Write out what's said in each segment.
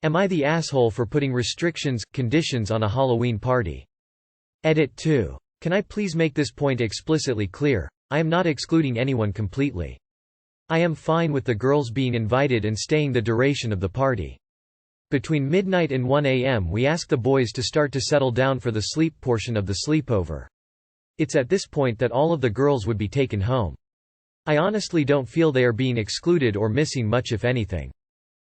Am I the asshole for putting conditions on a Halloween party? Edit 2. Can I please make this point explicitly clear? I am not excluding anyone completely. I am fine with the girls being invited and staying the duration of the party. Between midnight and 1 a.m. we ask the boys to start to settle down for the sleep portion of the sleepover. It's at this point that all of the girls would be taken home. I honestly don't feel they are being excluded or missing much, if anything.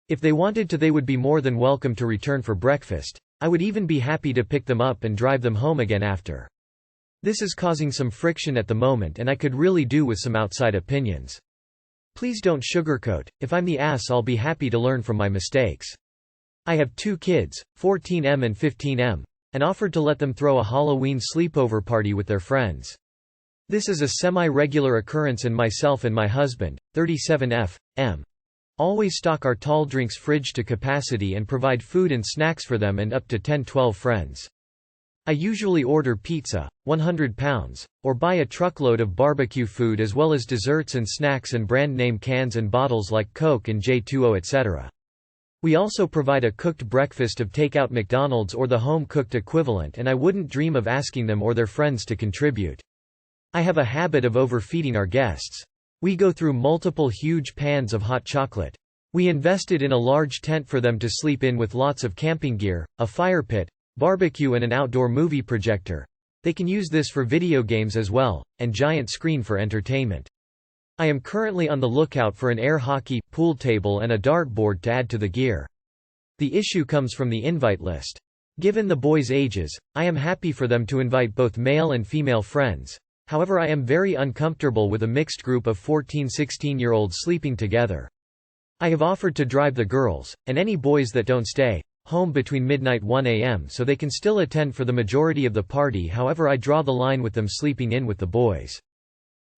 If they wanted to, they would be more than welcome to return for breakfast. I would even be happy to pick them up and drive them home again after. This is causing some friction at the moment, and I could really do with some outside opinions. Please don't sugarcoat. If I'm the ass, I'll be happy to learn from my mistakes. I have 2 kids, 14M and 15M, and offered to let them throw a Halloween sleepover party with their friends. This is a semi-regular occurrence, and myself and my husband, 37F.M., always stock our tall drinks fridge to capacity and provide food and snacks for them and up to 10-12 friends. I usually order pizza, 100 pounds, or buy a truckload of barbecue food as well as desserts and snacks and brand name cans and bottles like Coke and J2O, etc. We also provide a cooked breakfast of takeout McDonald's or the home-cooked equivalent, and I wouldn't dream of asking them or their friends to contribute. I have a habit of overfeeding our guests. We go through multiple huge pans of hot chocolate. We invested in a large tent for them to sleep in with lots of camping gear, a fire pit, barbecue and an outdoor movie projector. They can use this for video games as well, and giant screen for entertainment. I am currently on the lookout for an air hockey, pool table and a dartboard to add to the gear. The issue comes from the invite list. Given the boys' ages, I am happy for them to invite both male and female friends. However, I am very uncomfortable with a mixed group of 14-16-year-olds sleeping together. I have offered to drive the girls, and any boys that don't stay, home between midnight 1 a.m. so they can still attend for the majority of the party. However, I draw the line with them sleeping in with the boys.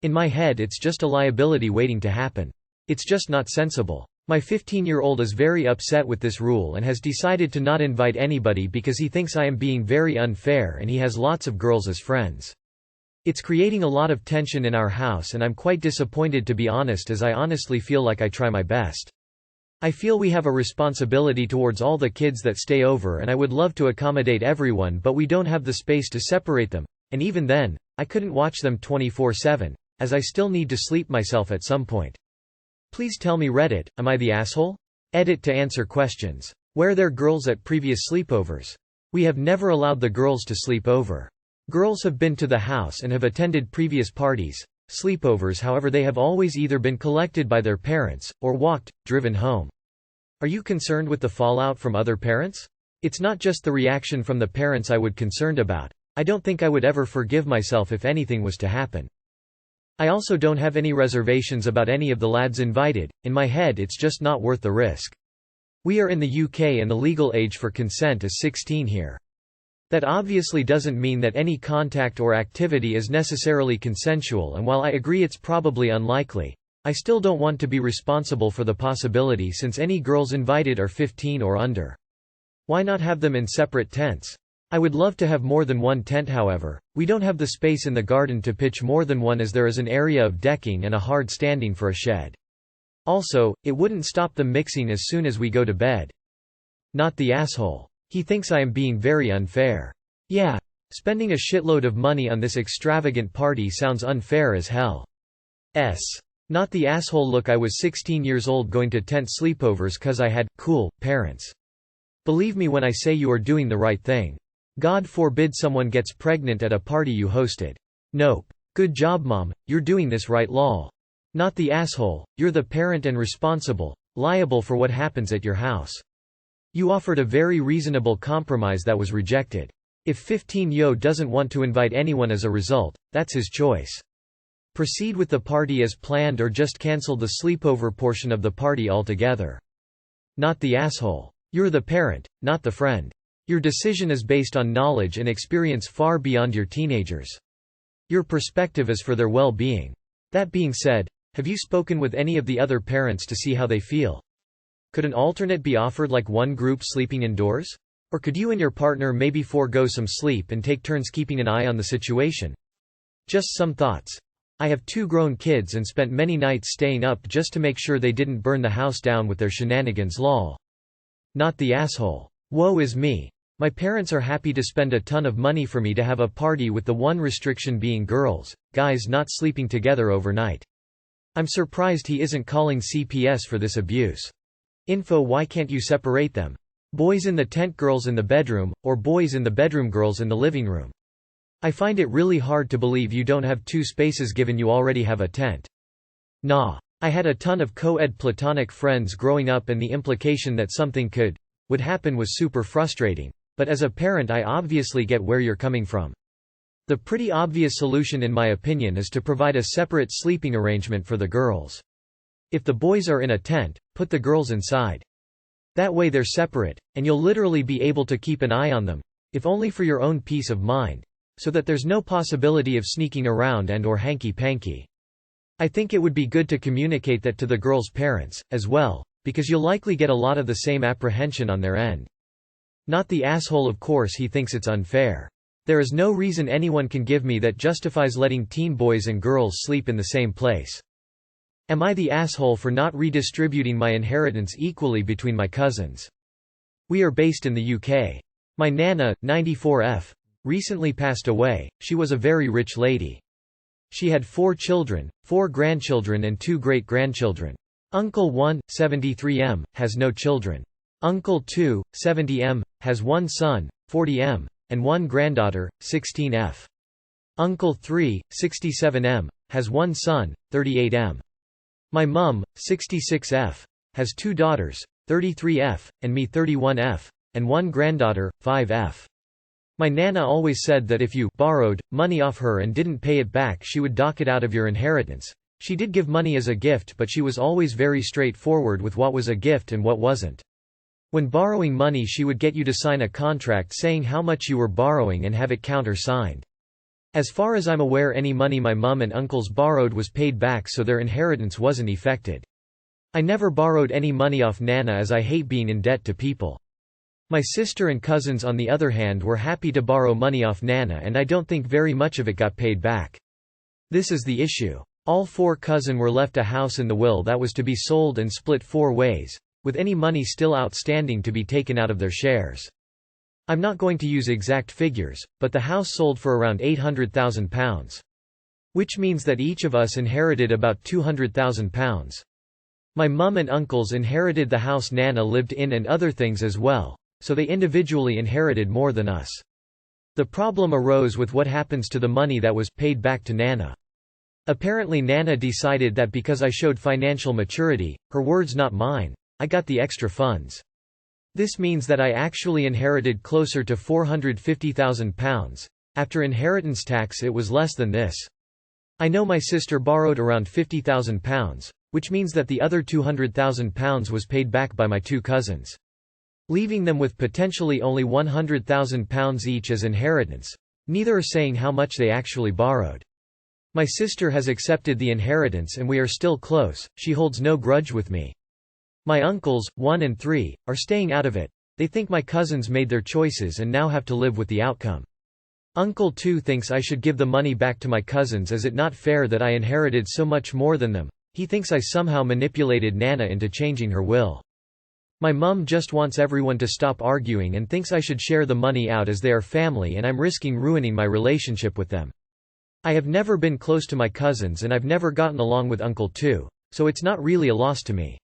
In my head, it's just a liability waiting to happen. It's just not sensible. My 15-year-old is very upset with this rule and has decided to not invite anybody because he thinks I am being very unfair, and he has lots of girls as friends. It's creating a lot of tension in our house, and I'm quite disappointed, to be honest, as I honestly feel like I try my best. I feel we have a responsibility towards all the kids that stay over, and I would love to accommodate everyone, but we don't have the space to separate them, and even then, I couldn't watch them 24/7, as I still need to sleep myself at some point. Please tell me, Reddit, am I the asshole? Edit to answer questions. Were there girls at previous sleepovers? We have never allowed the girls to sleep over. Girls have been to the house and have attended previous parties, sleepovers, however they have always either been collected by their parents, or walked, driven home. Are you concerned with the fallout from other parents? It's not just the reaction from the parents I would concerned about. I don't think I would ever forgive myself if anything was to happen. I also don't have any reservations about any of the lads invited. In my head, it's just not worth the risk. We are in the UK and the legal age for consent is 16 here. That obviously doesn't mean that any contact or activity is necessarily consensual, and while I agree it's probably unlikely, I still don't want to be responsible for the possibility since any girls invited are 15 or under. Why not have them in separate tents? I would love to have more than one tent, however, we don't have the space in the garden to pitch more than one, as there is an area of decking and a hard standing for a shed. Also, it wouldn't stop them mixing as soon as we go to bed. Not the asshole. He thinks I am being very unfair. Yeah. Spending a shitload of money on this extravagant party sounds unfair as hell. Not the asshole. Look, I was 16 years old going to tent sleepovers cause I had cool parents. Believe me when I say you are doing the right thing. God forbid someone gets pregnant at a party you hosted. Nope. Good job, mom, you're doing this right. Lol. Not the asshole, you're the parent and responsible, liable for what happens at your house. You offered a very reasonable compromise that was rejected. If 15yo doesn't want to invite anyone as a result, that's his choice. Proceed with the party as planned or just cancel the sleepover portion of the party altogether. Not the asshole. You're the parent, not the friend. Your decision is based on knowledge and experience far beyond your teenagers. Your perspective is for their well-being. That being said, have you spoken with any of the other parents to see how they feel? Could an alternate be offered, like one group sleeping indoors? Or could you and your partner maybe forego some sleep and take turns keeping an eye on the situation? Just some thoughts. I have 2 grown kids and spent many nights staying up just to make sure they didn't burn the house down with their shenanigans. Lol. Not the asshole. Woe is me. My parents are happy to spend a ton of money for me to have a party with the one restriction being girls, guys not sleeping together overnight. I'm surprised he isn't calling CPS for this abuse. Info: why can't you separate them? Boys in the tent, girls in the bedroom, or boys in the bedroom, girls in the living room? I find it really hard to believe you don't have two spaces given you already have a tent. Nah. I had a ton of co-ed platonic friends growing up, and the implication that something would happen was super frustrating. But as a parent, I obviously get where you're coming from. The pretty obvious solution in my opinion is to provide a separate sleeping arrangement for the girls. If the boys are in a tent, put the girls inside. That way they're separate, and you'll literally be able to keep an eye on them, if only for your own peace of mind, so that there's no possibility of sneaking around and/or hanky-panky. I think it would be good to communicate that to the girls' parents, as well, because you'll likely get a lot of the same apprehension on their end. Not the asshole, of course. He thinks it's unfair. There is no reason anyone can give me that justifies letting teen boys and girls sleep in the same place. Am I the asshole for not redistributing my inheritance equally between my cousins? We are based in the UK. My Nana, 94F, recently passed away. She was a very rich lady. She had 4 children, 4 grandchildren and 2 great-grandchildren. Uncle 1, 73M, has no children. Uncle 2, 70M, has 1 son, 40M, and 1 granddaughter, 16F. Uncle 3, 67M, has 1 son, 38M. My mum, 66F, has 2 daughters, 33F, and me, 31F, and 1 granddaughter, 5F. My Nana always said that if you borrowed money off her and didn't pay it back, she would dock it out of your inheritance. She did give money as a gift, but she was always very straightforward with what was a gift and what wasn't. When borrowing money, she would get you to sign a contract saying how much you were borrowing and have it counter-signed. As far as I'm aware, any money my mum and uncles borrowed was paid back, so their inheritance wasn't affected. I never borrowed any money off Nana, as I hate being in debt to people. My sister and cousins, on the other hand, were happy to borrow money off Nana, and I don't think very much of it got paid back. This is the issue. All 4 cousins were left a house in the will that was to be sold and split 4 ways, with any money still outstanding to be taken out of their shares. I'm not going to use exact figures, but the house sold for around £800,000. Which means that each of us inherited about £200,000. My mum and uncles inherited the house Nana lived in and other things as well, so they individually inherited more than us. The problem arose with what happens to the money that was paid back to Nana. Apparently Nana decided that because I showed financial maturity, her words not mine, I got the extra funds. This means that I actually inherited closer to £450,000. After inheritance tax it was less than this. I know my sister borrowed around £50,000, which means that the other £200,000 was paid back by my 2 cousins. Leaving them with potentially only £100,000 each as inheritance. Neither are saying how much they actually borrowed. My sister has accepted the inheritance and we are still close. She holds no grudge with me. My uncles, 1 and 3, are staying out of it. They think my cousins made their choices and now have to live with the outcome. Uncle 2 thinks I should give the money back to my cousins, as it not fair that I inherited so much more than them. He thinks I somehow manipulated Nana into changing her will. My mum just wants everyone to stop arguing and thinks I should share the money out as they are family, and I'm risking ruining my relationship with them. I have never been close to my cousins and I've never gotten along with Uncle 2, so it's not really a loss to me.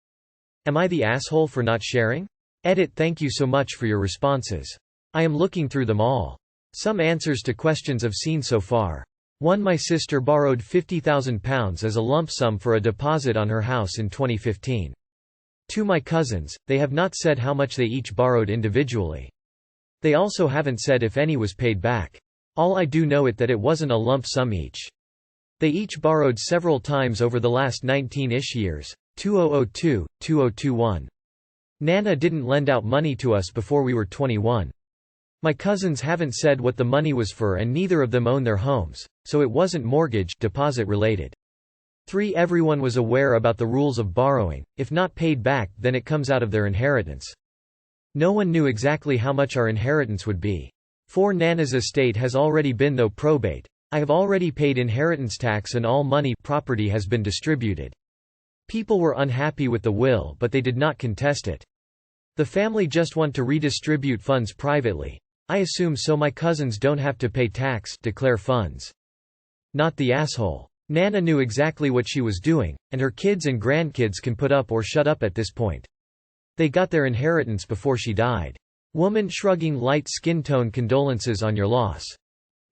Am I the asshole for not sharing? Edit. Thank you so much for your responses. I am looking through them all. Some answers to questions I've seen so far. 1. My sister borrowed £50,000 as a lump sum for a deposit on her house in 2015. 2. My cousins, they have not said how much they each borrowed individually. They also haven't said if any was paid back. All I do know it that it wasn't a lump sum each. They each borrowed several times over the last 19-ish years, 2002, 2021. Nana didn't lend out money to us before we were 21. My cousins haven't said what the money was for, and neither of them own their homes, so it wasn't mortgage deposit related. 3. Everyone was aware about the rules of borrowing. If not paid back, then it comes out of their inheritance. No one knew exactly how much our inheritance would be. 4. Nana's estate has already been through probate. I have already paid inheritance tax and all money property has been distributed. People were unhappy with the will, but they did not contest it. The family just want to redistribute funds privately. I assume so my cousins don't have to pay tax, declare funds. Not the asshole. Nana knew exactly what she was doing, and her kids and grandkids can put up or shut up at this point. They got their inheritance before she died. Woman shrugging light skin tone condolences on your loss.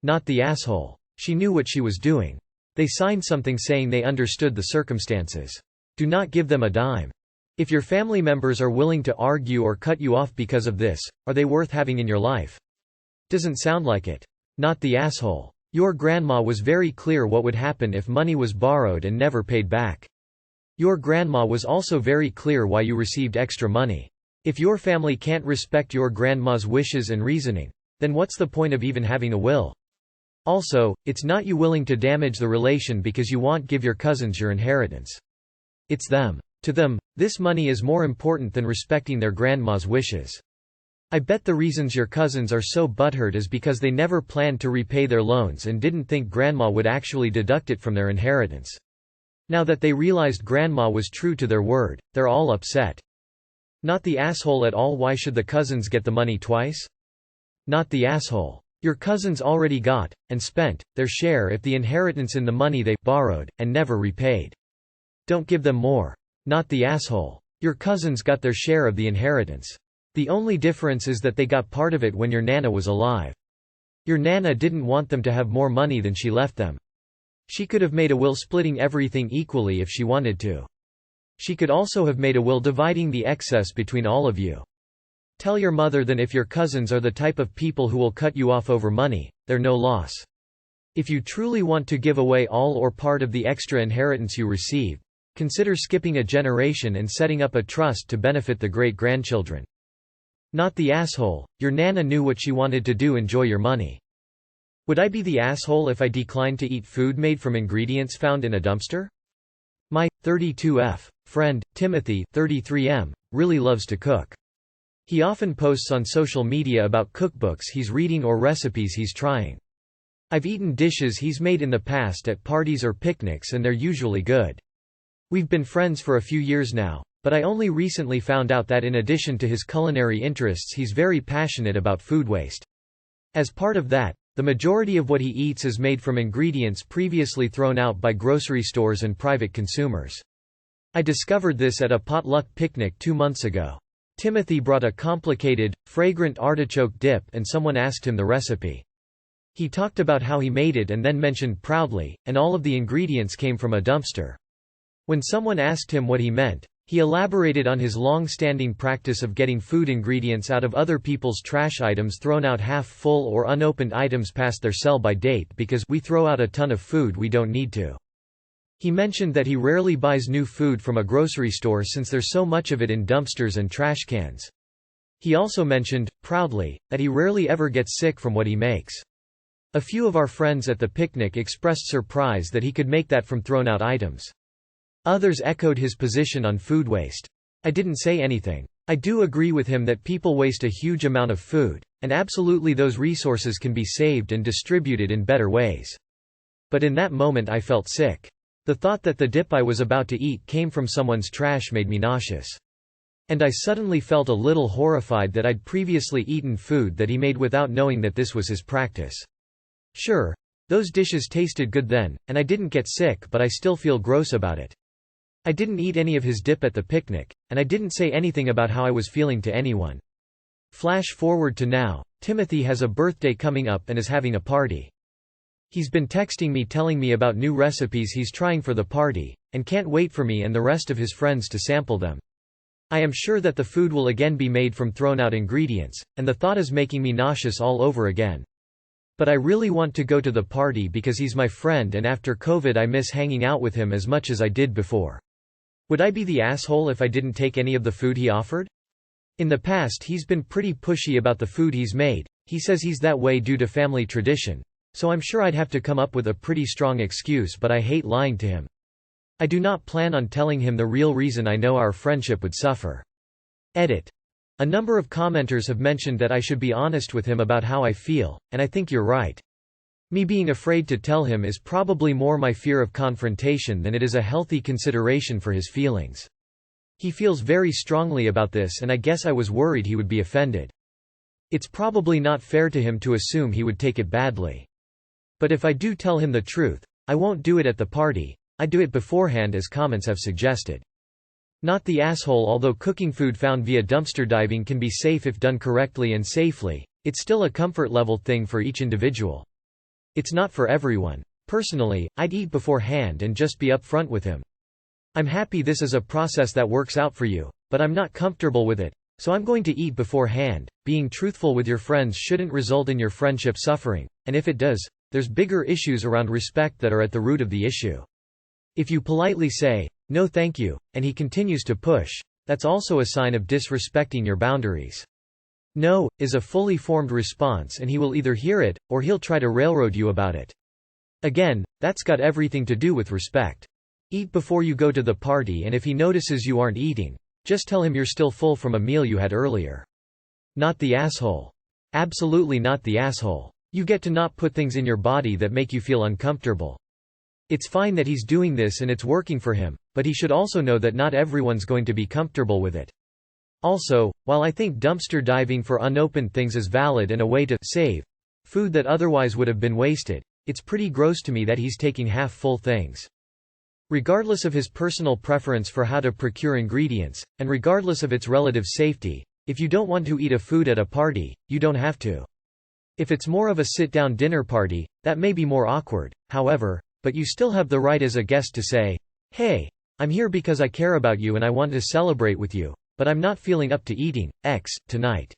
Not the asshole. She knew what she was doing. They signed something saying they understood the circumstances. Do not give them a dime. If your family members are willing to argue or cut you off because of this, are they worth having in your life? Doesn't sound like it. Not the asshole. Your grandma was very clear what would happen if money was borrowed and never paid back. Your grandma was also very clear why you received extra money. If your family can't respect your grandma's wishes and reasoning, then what's the point of even having a will? Also, it's not you willing to damage the relation because you want give your cousins your inheritance. It's them. To them, this money is more important than respecting their grandma's wishes. I bet the reasons your cousins are so butthurt is because they never planned to repay their loans and didn't think grandma would actually deduct it from their inheritance. Now that they realized grandma was true to their word, they're all upset. Not the asshole at all. Why should the cousins get the money twice? Not the asshole. Your cousins already got, and spent, their share if the inheritance in the money they borrowed, and never repaid. Don't give them more. Not the asshole. Your cousins got their share of the inheritance. The only difference is that they got part of it when your nana was alive. Your nana didn't want them to have more money than she left them. She could have made a will splitting everything equally if she wanted to. She could also have made a will dividing the excess between all of you. Tell your mother that if your cousins are the type of people who will cut you off over money, they're no loss. If you truly want to give away all or part of the extra inheritance you receive, consider skipping a generation and setting up a trust to benefit the great-grandchildren. Not the asshole. Your nana knew what she wanted to do. Enjoy your money. Would I be the asshole if I declined to eat food made from ingredients found in a dumpster? My 32F friend, Timothy 33M, really loves to cook. He often posts on social media about cookbooks he's reading or recipes he's trying. I've eaten dishes he's made in the past at parties or picnics and they're usually good. We've been friends for a few years now, but I only recently found out that in addition to his culinary interests he's very passionate about food waste. As part of that, the majority of what he eats is made from ingredients previously thrown out by grocery stores and private consumers. I discovered this at a potluck picnic 2 months ago. Timothy brought a complicated, fragrant artichoke dip and someone asked him the recipe. He talked about how he made it and then mentioned proudly, and all of the ingredients came from a dumpster. When someone asked him what he meant, he elaborated on his long-standing practice of getting food ingredients out of other people's trash items thrown out half-full or unopened items past their sell-by date because we throw out a ton of food we don't need to. He mentioned that he rarely buys new food from a grocery store since there's so much of it in dumpsters and trash cans. He also mentioned, proudly, that he rarely ever gets sick from what he makes. A few of our friends at the picnic expressed surprise that he could make that from thrown-out items. Others echoed his position on food waste. I didn't say anything. I do agree with him that people waste a huge amount of food, and absolutely those resources can be saved and distributed in better ways. But in that moment I felt sick. The thought that the dip I was about to eat came from someone's trash made me nauseous. And I suddenly felt a little horrified that I'd previously eaten food that he made without knowing that this was his practice. Sure, those dishes tasted good then, and I didn't get sick, but I still feel gross about it. I didn't eat any of his dip at the picnic, and I didn't say anything about how I was feeling to anyone. Flash forward to now, Timothy has a birthday coming up and is having a party. He's been texting me telling me about new recipes he's trying for the party, and can't wait for me and the rest of his friends to sample them. I am sure that the food will again be made from thrown-out ingredients, and the thought is making me nauseous all over again. But I really want to go to the party because he's my friend and after COVID I miss hanging out with him as much as I did before. Would I be the asshole if I didn't take any of the food he offered? In the past he's been pretty pushy about the food he's made. He says he's that way due to family tradition. So I'm sure I'd have to come up with a pretty strong excuse, but I hate lying to him. I do not plan on telling him the real reason I know our friendship would suffer. Edit. A number of commenters have mentioned that I should be honest with him about how I feel, and I think you're right. Me being afraid to tell him is probably more my fear of confrontation than it is a healthy consideration for his feelings. He feels very strongly about this, and I guess I was worried he would be offended. It's probably not fair to him to assume he would take it badly. But if I do tell him the truth, I won't do it at the party, I do it beforehand as comments have suggested. Not the asshole. Although cooking food found via dumpster diving can be safe if done correctly and safely, it's still a comfort level thing for each individual. It's not for everyone. Personally, I'd eat beforehand and just be upfront with him. I'm happy this is a process that works out for you, but I'm not comfortable with it, so I'm going to eat beforehand. Being truthful with your friends shouldn't result in your friendship suffering, and if it does, there's bigger issues around respect that are at the root of the issue. If you politely say, "No thank you," and he continues to push, that's also a sign of disrespecting your boundaries. "No" is a fully formed response, and he will either hear it, or he'll try to railroad you about it. Again, that's got everything to do with respect. Eat before you go to the party, and if he notices you aren't eating, just tell him you're still full from a meal you had earlier. Not the asshole. Absolutely not the asshole. You get to not put things in your body that make you feel uncomfortable. It's fine that he's doing this and it's working for him, but he should also know that not everyone's going to be comfortable with it. Also, while I think dumpster diving for unopened things is valid and a way to save food that otherwise would have been wasted, it's pretty gross to me that he's taking half-full things. Regardless of his personal preference for how to procure ingredients, and regardless of its relative safety, if you don't want to eat a food at a party, you don't have to. If it's more of a sit-down dinner party, that may be more awkward, however, but you still have the right as a guest to say, "Hey, I'm here because I care about you and I want to celebrate with you, but I'm not feeling up to eating X tonight.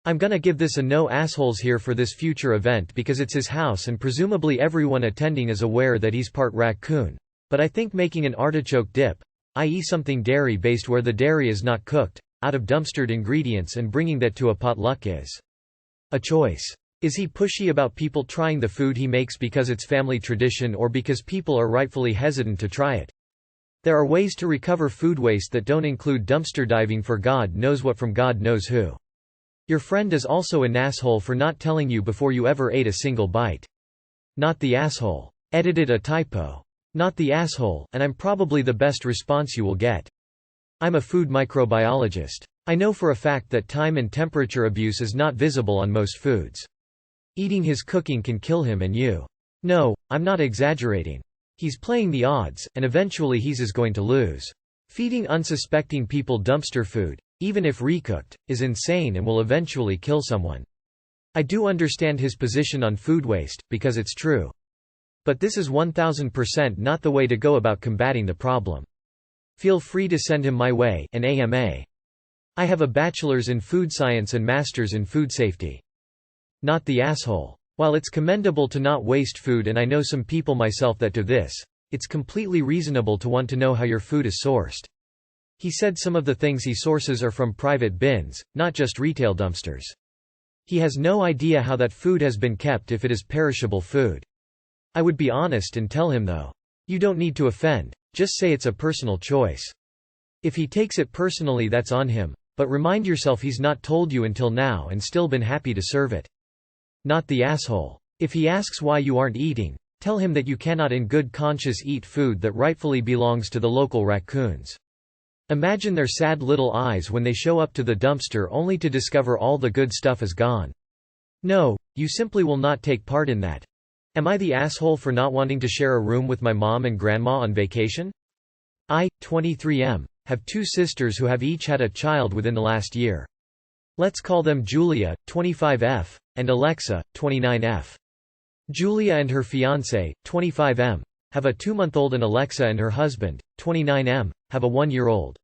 I'm gonna give this a no assholes here for this future event because it's his house and presumably everyone attending is aware that he's part raccoon. But I think making an artichoke dip, i.e. something dairy-based where the dairy is not cooked, out of dumpstered ingredients and bringing that to a potluck is a choice. Is he pushy about people trying the food he makes because it's family tradition or because people are rightfully hesitant to try it? There are ways to recover food waste that don't include dumpster diving for God knows what from God knows who. Your friend is also an asshole for not telling you before you ever ate a single bite. Not the asshole. Edited a typo. Not the asshole, and I'm probably the best response you will get. I'm a food microbiologist. I know for a fact that time and temperature abuse is not visible on most foods. Eating his cooking can kill him and you. No, I'm not exaggerating. He's playing the odds, and eventually he's going to lose. Feeding unsuspecting people dumpster food, even if recooked, is insane and will eventually kill someone. I do understand his position on food waste, because it's true. But this is 1000% not the way to go about combating the problem. Feel free to send him my way, an AMA. I have a bachelor's in food science and master's in food safety. Not the asshole. While it's commendable to not waste food, and I know some people myself that do this, it's completely reasonable to want to know how your food is sourced. He said some of the things he sources are from private bins, not just retail dumpsters. He has no idea how that food has been kept if it is perishable food. I would be honest and tell him though. You don't need to offend, just say it's a personal choice. If he takes it personally, that's on him, but remind yourself he's not told you until now and still been happy to serve it. Not the asshole. If he asks why you aren't eating, tell him that you cannot in good conscience eat food that rightfully belongs to the local raccoons. Imagine their sad little eyes when they show up to the dumpster only to discover all the good stuff is gone. No, you simply will not take part in that. Am I the asshole for not wanting to share a room with my mom and grandma on vacation? I, 23M, have two sisters who have each had a child within the last year. Let's call them Julia, 25F, and Alexa, 29F. Julia and her fiancé, 25M, have a 2-month-old, and Alexa and her husband, 29M, have a 1-year-old.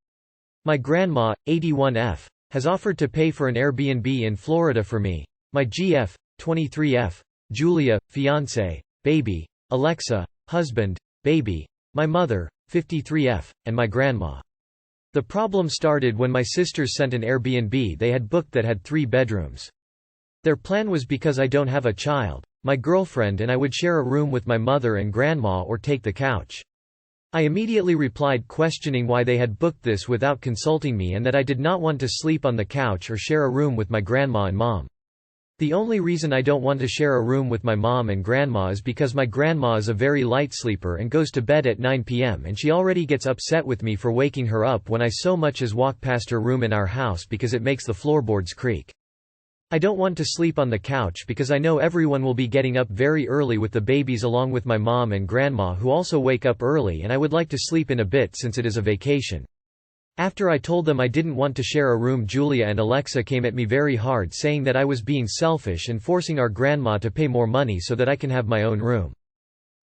My grandma, 81F, has offered to pay for an Airbnb in Florida for me, my GF, 23F, Julia, fiancé, baby, Alexa, husband, baby, my mother, 53F, and my grandma. The problem started when my sisters sent an Airbnb they had booked that had 3 bedrooms. Their plan was because I don't have a child, my girlfriend and I would share a room with my mother and grandma or take the couch. I immediately replied questioning why they had booked this without consulting me and that I did not want to sleep on the couch or share a room with my grandma and mom. The only reason I don't want to share a room with my mom and grandma is because my grandma is a very light sleeper and goes to bed at 9 p.m. and she already gets upset with me for waking her up when I so much as walk past her room in our house because it makes the floorboards creak. I don't want to sleep on the couch because I know everyone will be getting up very early with the babies along with my mom and grandma who also wake up early, and I would like to sleep in a bit since it is a vacation. After I told them I didn't want to share a room, Julia and Alexa came at me very hard saying that I was being selfish and forcing our grandma to pay more money so that I can have my own room.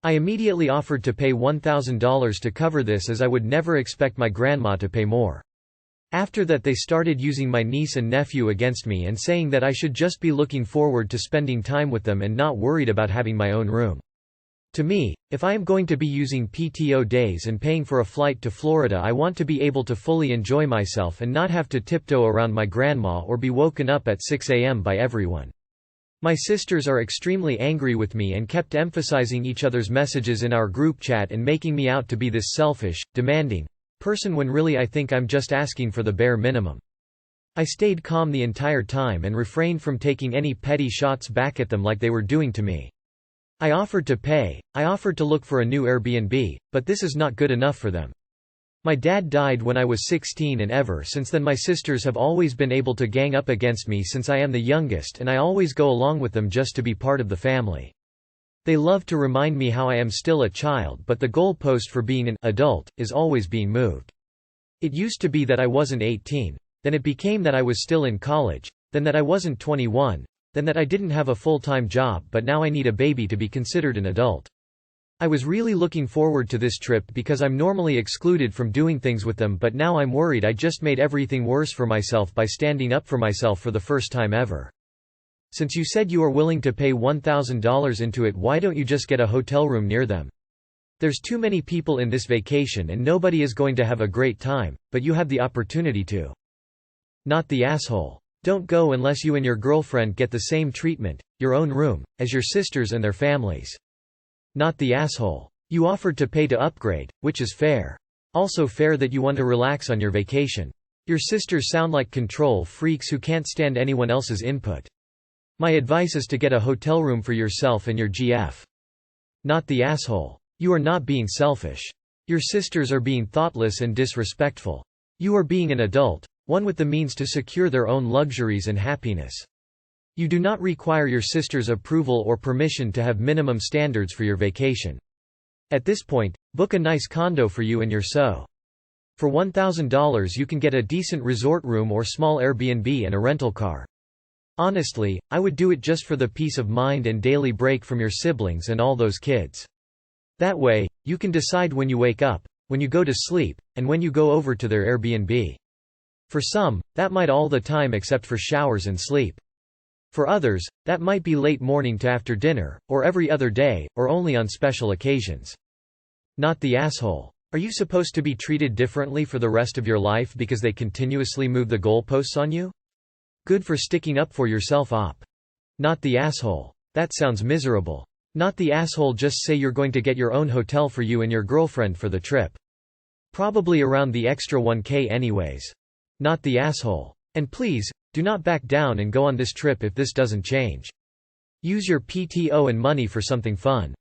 I immediately offered to pay $1,000 to cover this as I would never expect my grandma to pay more. After that they started using my niece and nephew against me and saying that I should just be looking forward to spending time with them and not worried about having my own room. To me, if I am going to be using PTO days and paying for a flight to Florida, I want to be able to fully enjoy myself and not have to tiptoe around my grandma or be woken up at 6 a.m. by everyone. My sisters are extremely angry with me and kept emphasizing each other's messages in our group chat and making me out to be this selfish, demanding person when really I think I'm just asking for the bare minimum. I stayed calm the entire time and refrained from taking any petty shots back at them like they were doing to me. I offered to pay, I offered to look for a new Airbnb, but this is not good enough for them. My dad died when I was 16 and ever since then my sisters have always been able to gang up against me since I am the youngest, and I always go along with them just to be part of the family. They love to remind me how I am still a child, but the goalpost for being an adult is always being moved. It used to be that I wasn't 18, then it became that I was still in college, then that I wasn't 21, then that I didn't have a full-time job, but now I need a baby to be considered an adult. I was really looking forward to this trip because I'm normally excluded from doing things with them, but now I'm worried I just made everything worse for myself by standing up for myself for the first time ever. Since you said you are willing to pay $1,000 into it, why don't you just get a hotel room near them? There's too many people in this vacation and nobody is going to have a great time, but you have the opportunity to. Not the asshole. Don't go unless you and your girlfriend get the same treatment, your own room, as your sisters and their families. Not the asshole. You offered to pay to upgrade, which is fair. Also fair that you want to relax on your vacation. Your sisters sound like control freaks who can't stand anyone else's input. My advice is to get a hotel room for yourself and your GF. Not the asshole. You are not being selfish. Your sisters are being thoughtless and disrespectful. You are being an adult, one with the means to secure their own luxuries and happiness. You do not require your sister's approval or permission to have minimum standards for your vacation. At this point, book a nice condo for you and your so. For $1,000 you can get a decent resort room or small Airbnb and a rental car. Honestly, I would do it just for the peace of mind and daily break from your siblings and all those kids. That way, you can decide when you wake up, when you go to sleep, and when you go over to their Airbnb. For some, that might all the time except for showers and sleep. For others, that might be late morning to after dinner, or every other day, or only on special occasions. Not the asshole. Are you supposed to be treated differently for the rest of your life because they continuously move the goalposts on you? Good for sticking up for yourself, op. Not the asshole. That sounds miserable. Not the asshole. Just say you're going to get your own hotel for you and your girlfriend for the trip. Probably around the extra $1,000 anyways. Not the asshole. And please, do not back down and go on this trip if this doesn't change. Use your PTO and money for something fun.